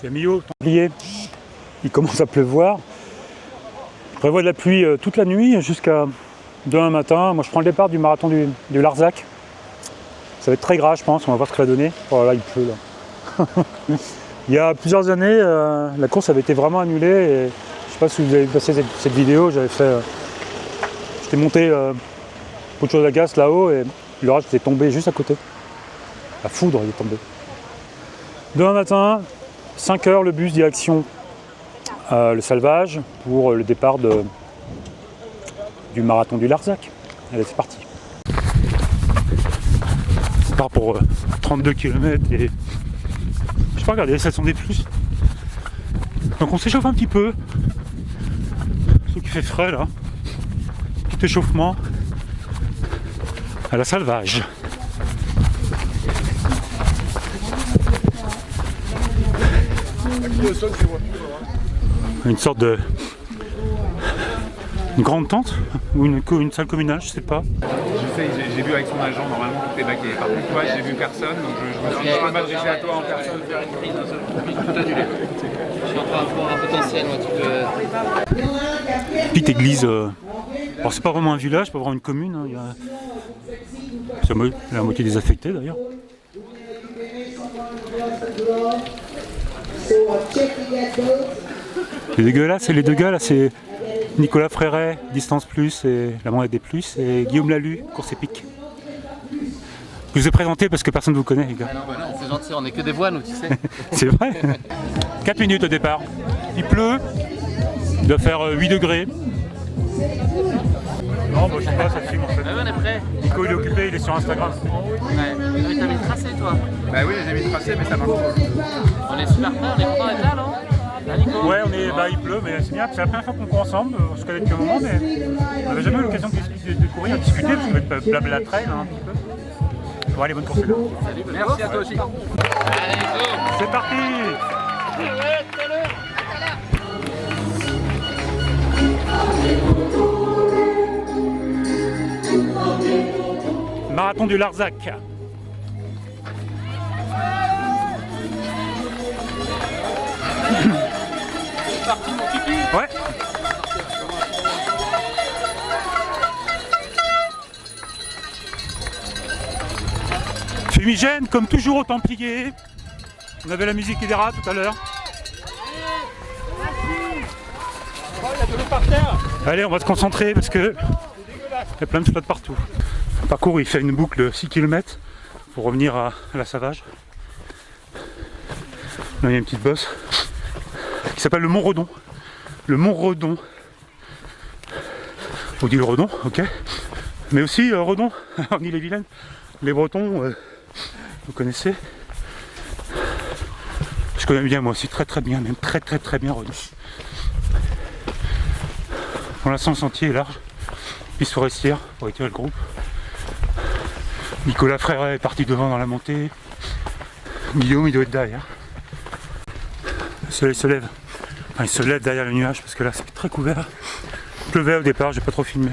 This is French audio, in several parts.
suis à milieu au Templier, il commence à pleuvoir. Je prévois de la pluie toute la nuit jusqu'à demain matin. Moi je prends le départ du marathon du Larzac. Ça va être très gras je pense, on va voir ce que ça va donner. Oh là il pleut là. Il y a plusieurs années, la course avait été vraiment annulée. Et je ne sais pas si vous avez passé cette vidéo, j'étais monté beaucoup de choses à gaz là-haut et l'orage était tombé juste à côté. La foudre est tombée. Demain matin, 5 h le bus direction le Salvage pour le départ du marathon du Larzac. Allez, c'est parti. Ça part pour 32 km et je sais pas, regardez, ça sont des plus. Donc on s'échauffe un petit peu. Ce qui fait frais là. Petit échauffement à la Salvage. Une sorte de une grande tente ou une salle communale, je sais pas. Je sais, j'ai vu avec son agent, normalement tout est baqué. Par contre, toi, j'ai vu personne, donc je me suis dit, je peux m'adresser à toi en personne. Faire une prise d'un seul coup, tout annulé. Je suis en train de voir un potentiel, moi, tu peux... Petite église. Alors c'est pas vraiment un village, pas vraiment une commune. Hein. Il y a la moitié désaffectée d'ailleurs. Les deux gars là, c'est Nicolas Fréret, Distance Plus et la Monnaie des Plus, et Guillaume Lalu, Course épique. Je vous ai présenté parce que personne ne vous connaît les gars. Ah non, bah non, c'est gentil, on est que des voix nous, tu sais. C'est vrai. 4 minutes au départ. Il pleut, il doit faire 8 degrés. Non, bah, je sais pas, ça filme en fait. Ah oui, on est prêt. Nico il est occupé, il est sur Instagram. Ouais. Mais t'as mis le tracé toi. Bah oui, j'ai mis le tracé, mais ça marche pas. On est super prêts, on est content d'être là, non? Hein, Nico? Ouais, il pleut, mais c'est bien, c'est la première fois qu'on court ensemble, on se connaît depuis un moment, mais on n'avait jamais eu l'occasion de courir, de discuter, parce qu'on va être blabla trail un petit peu. Bon allez, bonne course. Merci à toi aussi. Allez, go! C'est parti! Marathon du Larzac. C'est parti, mon kiki! Ouais. Fumigène, comme toujours au Templier. On avait la musique qui dérape tout à l'heure. Allez, on va se concentrer parce que il y a plein de flottes partout. Le parcours il fait une boucle de 6 km pour revenir à la Savage. Là il y a une petite bosse qui s'appelle le Mont Redon. Le Mont Redon. On dit le Redon, ok. Mais aussi Redon, en Ille-et-Vilaine. Les Bretons, vous connaissez. Je connais bien moi aussi, très bien, même très bien Redon. Pour l'instant le sentier est large. Piste forestière pour étirer le groupe. Nicolas Fréret est parti devant dans la montée. Guillaume il doit être derrière. Le soleil se lève. Enfin il se lève derrière le nuage parce que là c'est très couvert. Il pleuvait au départ, j'ai pas trop filmé.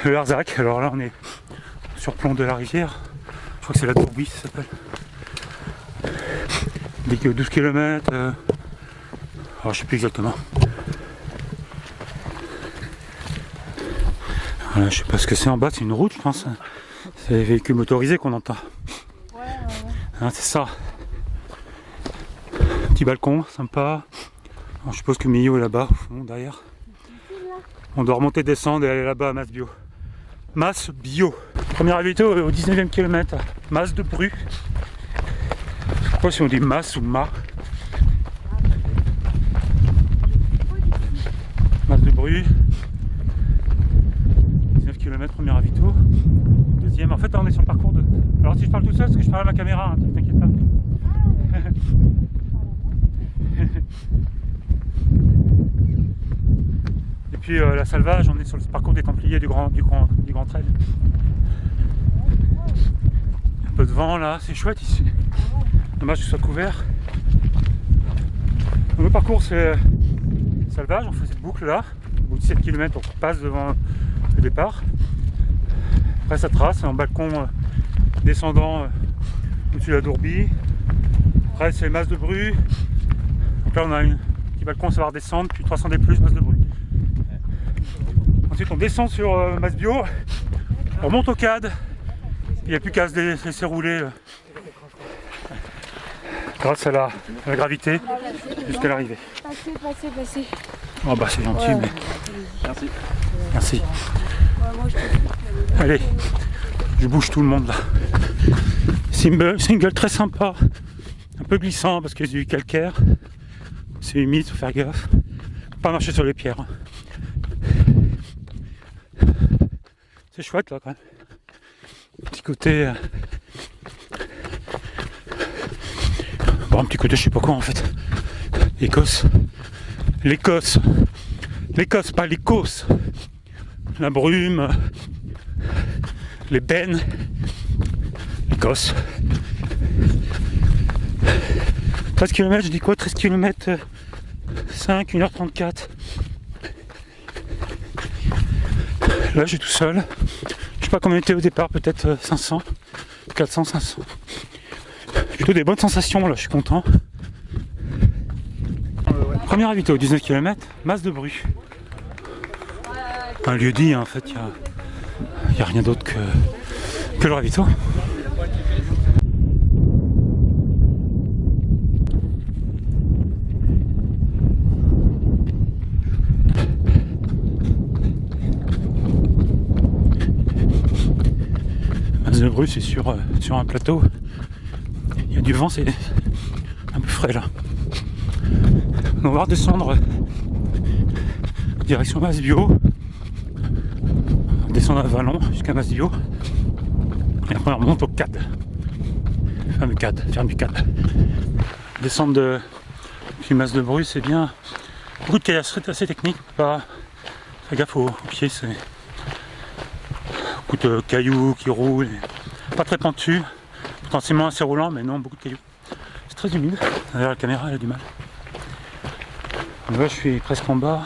Le Larzac, alors là on est sur plomb de la rivière. Je crois que c'est la Tourbie ça s'appelle. 12 km. Alors je sais plus exactement. Voilà, je sais pas ce que c'est en bas, c'est une route je pense. C'est les véhicules motorisés qu'on entend. Ouais. Hein, c'est ça. Petit balcon, sympa. Alors, je suppose que Millau est là-bas, au fond, derrière. On doit remonter, descendre et aller là-bas à Masse Bio. Masse Bio. Premier invité au 19e kilomètre, Masse de Bru. Je sais pas si on dit Masse ou Ma. Masse de Bru. 19 km, premier ravito. Deuxième, en fait on est sur le parcours de... Alors si je parle tout seul, c'est que je parle à ma caméra, hein, t'inquiète pas. Et puis la Salvage, on est sur le parcours des Templiers du Grand Trail. Un peu de vent là, c'est chouette ici. Dommage que ce soit couvert. Donc, le parcours c'est Salvage, on fait cette boucle là. Au bout de 7 km, on passe devant le départ. Après ça trace, en balcon descendant au-dessus de la Dourbie. Après c'est Mas de Bru. Donc là on a un petit balcon, ça va redescendre, puis 300 des plus, Mas de Bru. Ensuite on descend sur Masbio, on monte au CAD, il n'y a plus qu'à se laisser rouler grâce à la gravité jusqu'à l'arrivée. Passez. Oh bah c'est gentil, mais... Merci. Merci. Ouais, moi, je te dis que- Allez, je bouge tout le monde là. Single très sympa, un peu glissant parce qu'il y a du calcaire. C'est humide, faut faire gaffe. Pas marcher sur les pierres. C'est chouette là quand même. Petit côté... Bon, un petit côté je sais pas quoi en fait. L'Écosse, pas l'Écosse. La brume, les bennes, l'Écosse. 13 km, je dis quoi? 13 km 5, 1h34. Là, je suis tout seul. Je sais pas combien était au départ, peut-être 500, 400, 500. Plutôt des bonnes sensations, là, je suis content. Premier ravito, 19 km, Mas de Bru. Un lieu dit, hein, en fait, il n'y a rien d'autre que le ravito. Mas de Bru, c'est sur un plateau. Il y a du vent, c'est un peu frais là. On va redescendre direction Masbio. On descend à Vallon jusqu'à Masbio. Et après on remonte au CAD. Ferme du CAD. Descendre depuis Mas de Bru, c'est bien. Beaucoup de caillasseries assez techniques. Pas faire gaffe aux pieds, c'est beaucoup de cailloux qui roulent. Pas très pentu. Potentiellement assez roulant, mais non, beaucoup de cailloux. C'est très humide. D'ailleurs la caméra elle a du mal. Là je suis presque en bas,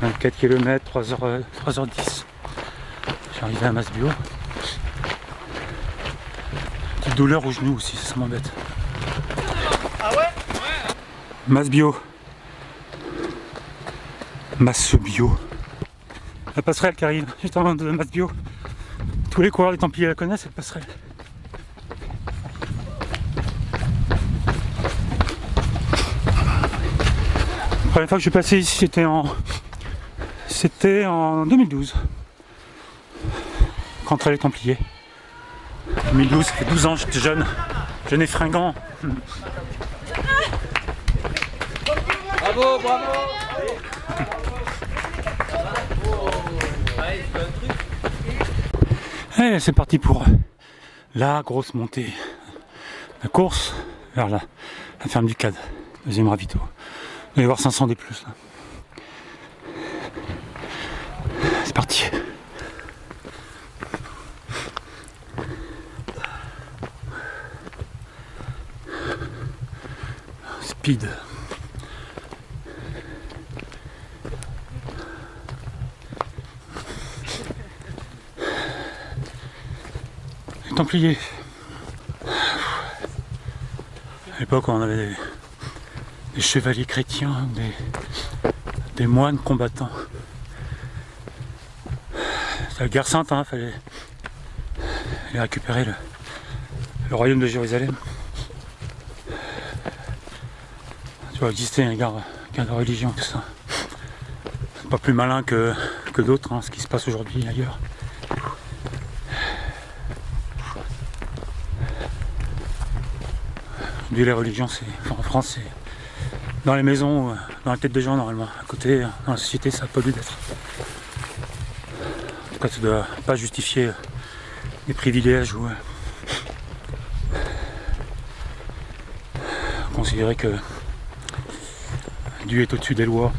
24 km, 3h10. J'ai arrivé à Masbio. Petite douleur au genou aussi, ça m'embête. Ah ouais? Masbio. Masbio. La passerelle qui arrive juste avant de Masbio. Tous les coureurs des Templiers la connaissent, cette passerelle. La première fois que je suis passé ici, c'était en 2012. Contre les Templiers. 2012, ça fait 12 ans, j'étais jeune et fringant. Bravo. Et c'est parti pour la grosse montée. La course vers la ferme du CAD. Deuxième ravito. Vous allez voir 500 des plus. Là. C'est parti. Speed. Les Templiers. À l'époque, on avait des chevaliers chrétiens, des moines combattants. C'était la guerre sainte, hein, fallait récupérer le royaume de Jérusalem. Tu vois, exister un gars de religion, tout ça. C'est pas plus malin que d'autres, hein, ce qui se passe aujourd'hui ailleurs. Aujourd'hui, les religions, en France, c'est dans les maisons, dans la tête des gens normalement. À côté, dans la société, ça n'a pas lieu d'être. En tout cas, ça ne doit pas justifier des privilèges ou considérer que Dieu est au-dessus des lois.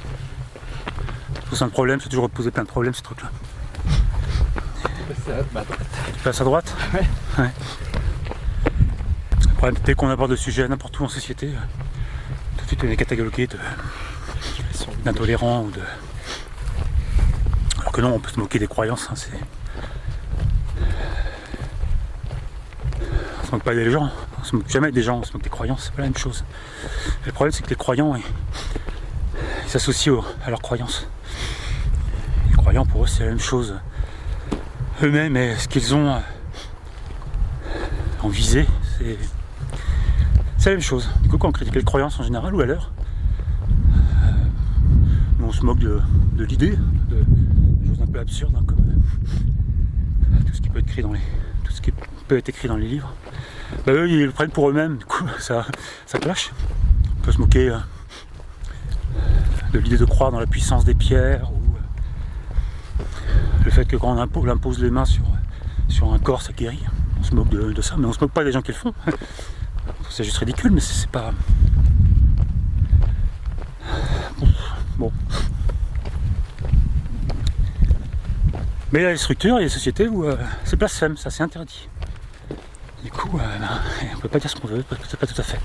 C'est un problème, c'est toujours poser plein de problèmes ce truc-là. Tu passes à droite? Ouais. Le problème, dès qu'on aborde le sujet n'importe où en société, tout de suite on est catalogué d'intolérant ou de... Alors que non, on peut se moquer des croyances, hein, c'est... se moque pas des gens, on se moque jamais des gens, on se moque des croyants, c'est pas la même chose. Et le problème c'est que les croyants, ils s'associent à leurs croyances. Les croyants pour eux c'est la même chose. Eux-mêmes et ce qu'ils ont en visée, c'est la même chose. Du coup quand on critique les croyances en général ou à l'heure, on se moque de l'idée, de choses un peu absurdes, hein, comme tout ce qui peut être écrit dans les livres. Bah, eux ils le prennent pour eux-mêmes, du coup ça clash. On peut se moquer de l'idée de croire dans la puissance des pierres, ou le fait que quand on impose les mains sur un corps ça guérit. On se moque de ça, mais on se moque pas des gens qui le font. C'est juste ridicule, mais c'est pas... Bon. Mais il y a des structures et des sociétés où c'est blasphème, ça c'est interdit. Du coup, on peut pas dire ce qu'on veut, c'est pas tout à fait.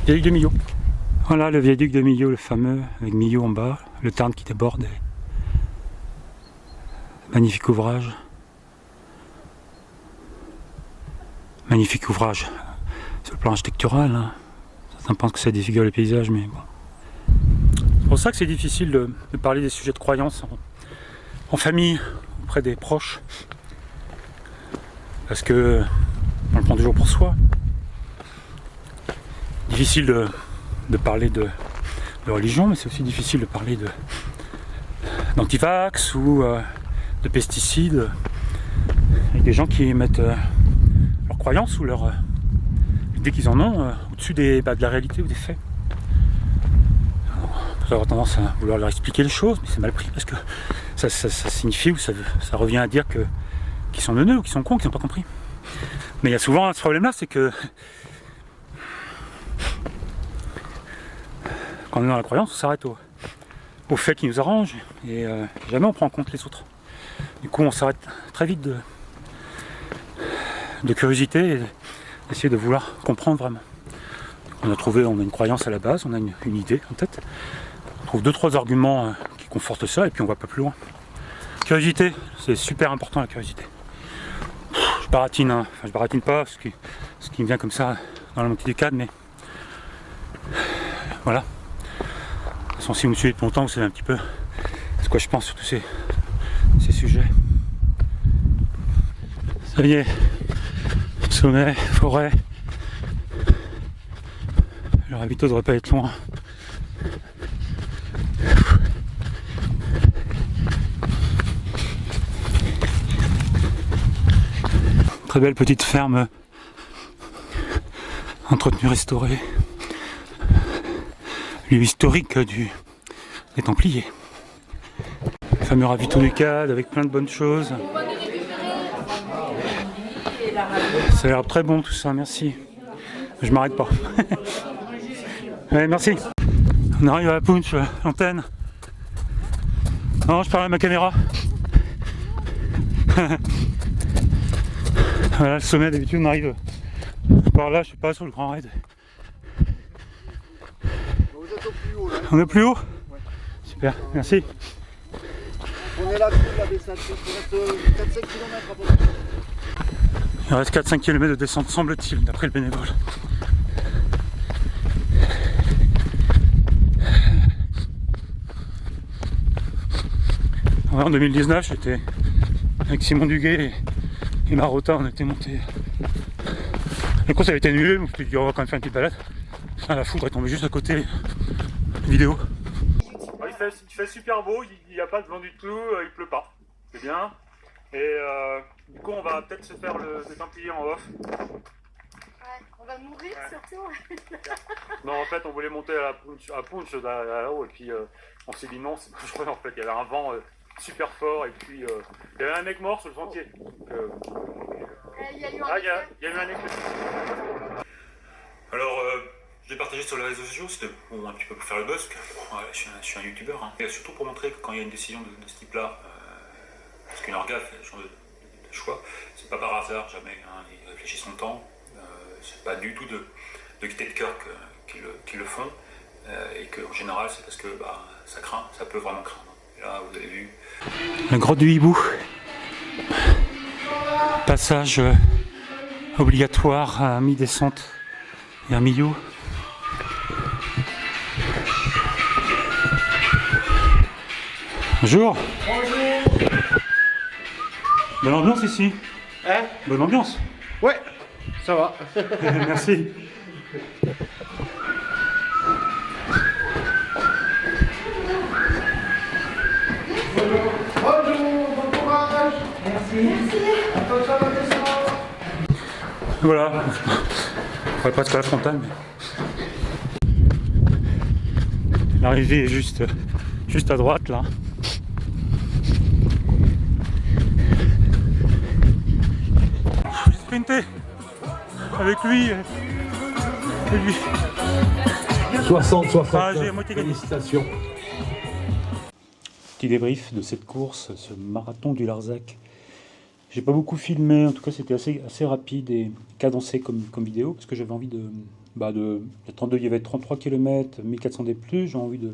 Viaduc de Millau. Voilà le viaduc de Millau, le fameux, avec Millau en bas, le Tarn qui déborde. Magnifique ouvrage. Magnifique ouvrage. Sur le plan architectural, hein. Certains pensent que ça défigure les paysages, mais bon. C'est pour ça que c'est difficile de parler des sujets de croyance en famille, auprès des proches. Parce que on le prend toujours pour soi. Difficile de parler de religion, mais c'est aussi difficile de parler d'antivax ou de pesticides avec des gens qui mettent leurs croyances ou l'idée qu'ils en ont au-dessus de la réalité ou des faits. On peut avoir tendance à vouloir leur expliquer les choses, mais c'est mal pris parce que ça signifie ou ça revient à dire qu'ils sont neuneux ou qu'ils sont cons, qu'ils n'ont pas compris. Mais il y a souvent ce problème-là, c'est que quand on est dans la croyance, on s'arrête aux faits qui nous arrangent et jamais on prend en compte les autres. Du coup, on s'arrête très vite de curiosité et d'essayer de vouloir comprendre vraiment. On a une croyance à la base, on a une idée en tête. On trouve 2-3 arguments qui confortent ça et puis on va pas plus loin. Curiosité, c'est super important la curiosité. Je baratine, hein. Enfin je baratine pas ce qui me vient comme ça dans la moitié du cadre, mais voilà. De toute façon, si vous me suivez depuis longtemps, vous savez un petit peu ce que je pense sur tous ces sujets. Ça y est, sommet, forêt. Le ravito devrait pas être loin. Très belle petite ferme entretenue, restaurée. Lieu historique des Templiers. Le fameux ravito du cadre avec plein de bonnes choses. Ça a l'air très bon tout ça, merci. Je m'arrête pas. Ouais, merci. On arrive à la punch, l'antenne. Non, je parle à ma caméra. Voilà le sommet, d'habitude on arrive par là, je sais pas, sur le grand raid. Vous êtes au plus haut là. On est plus haut? Ouais. Super, merci. On est là depuis la descente, il reste 4-5 km à peu près. Il reste 4-5 km de descente, semble-t-il, d'après le bénévole. En 2019, j'étais avec Simon Duguay et Marota, on était montés. Le course avait été annulé, donc je me suis dit on va quand même faire une petite balade. La foudre est tombée juste à côté. Vidéo. Il fait super beau, il n'y a pas de vent du tout, il pleut pas. C'est bien. Et du coup on va peut-être se faire le Templier en off. Ouais, on va mourir surtout. Non, en fait on voulait monter à Punch là-haut et puis on s'est dit non, c'est pas joué en fait. Il y avait un vent super fort et puis il y avait un mec mort sur le sentier. Donc, Il y a eu il y a eu un éclair. Alors, je l'ai partagé sur les réseaux sociaux, c'était bon, un petit peu pour faire le buzz, parce que ouais, je suis un youtubeur. Hein. Et surtout pour montrer que quand il y a une décision de ce type-là, parce qu'une orga fait ce genre de choix, c'est pas par hasard, jamais. Hein, ils réfléchissent longtemps, c'est pas du tout de gaieté de cœur qu'ils le font, et qu'en général, c'est parce que ça craint, ça peut vraiment craindre. Et là, vous avez vu. La grotte du hibou. Passage obligatoire à mi-descente et à milieu. Bonjour. Bonne ambiance ici. Hein? Bonne ambiance. Ouais, ça va. Merci. Bonjour, bon courage. Merci. Attention à la descente. Voilà. On pourrait presque à la frontale. Mais... l'arrivée est juste à droite là. J'ai sprinté avec lui et lui. 60-60. Ah, j'ai à moitié gagné. Félicitations. Petit débrief de cette course, ce marathon du Larzac. J'ai pas beaucoup filmé, en tout cas c'était assez rapide et cadencé comme vidéo, parce que j'avais envie de il y avait 33 km, 1400 D+, j'ai envie de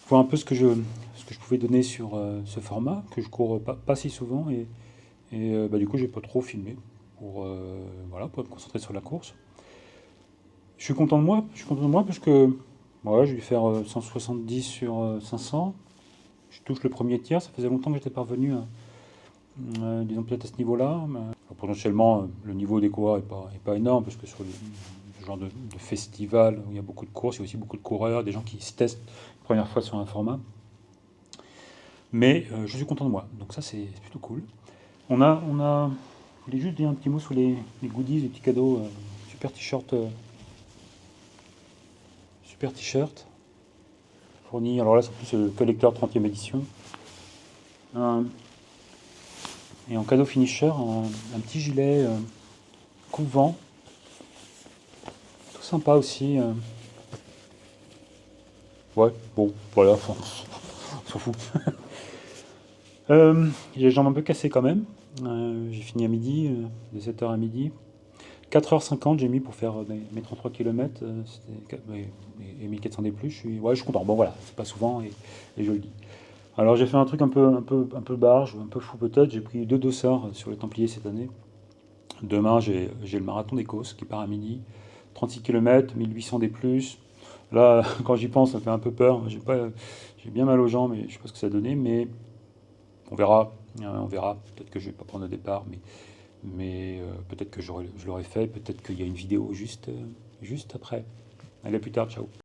voir un peu ce que je pouvais donner sur ce format, que je cours pas si souvent, et du coup j'ai pas trop filmé pour me concentrer sur la course. Je suis content de moi parce que je vais faire 170 sur 500. Je touche le premier tiers, ça faisait longtemps que j'étais parvenu disons peut-être à ce niveau-là. Potentiellement, le niveau des coureurs est pas énorme, parce que sur ce genre de festival où il y a beaucoup de courses, il y a aussi beaucoup de coureurs, des gens qui se testent la première fois sur un format. Mais je suis content de moi, donc ça c'est plutôt cool. Je voulais juste dire un petit mot sur les goodies, les petits cadeaux, super t-shirt fourni. Alors là c'est plus le collecteur 30e édition. Et en cadeau finisher, un petit gilet coupe-vent. Tout sympa aussi. Ouais, bon, voilà, on s'en fout. J'ai les jambes un peu cassées quand même. J'ai fini à midi, de 7h à midi. 4h50 j'ai mis pour faire mes 33 km, et 1400 D+. Je suis content. Bon voilà, c'est pas souvent et je le dis. Alors j'ai fait un truc un peu barge, un peu fou peut-être. J'ai pris 2 dossards sur les Templiers cette année. Demain j'ai le marathon d'Écosse qui part à midi. 36 km, 1800 D+. Là, quand j'y pense, ça fait un peu peur. J'ai bien mal aux jambes, mais je sais pas ce que ça a donné, mais on verra. Peut-être que je vais pas prendre le départ, mais peut-être que je l'aurais fait. Peut-être qu'il y a une vidéo juste après. Allez, à plus tard, ciao.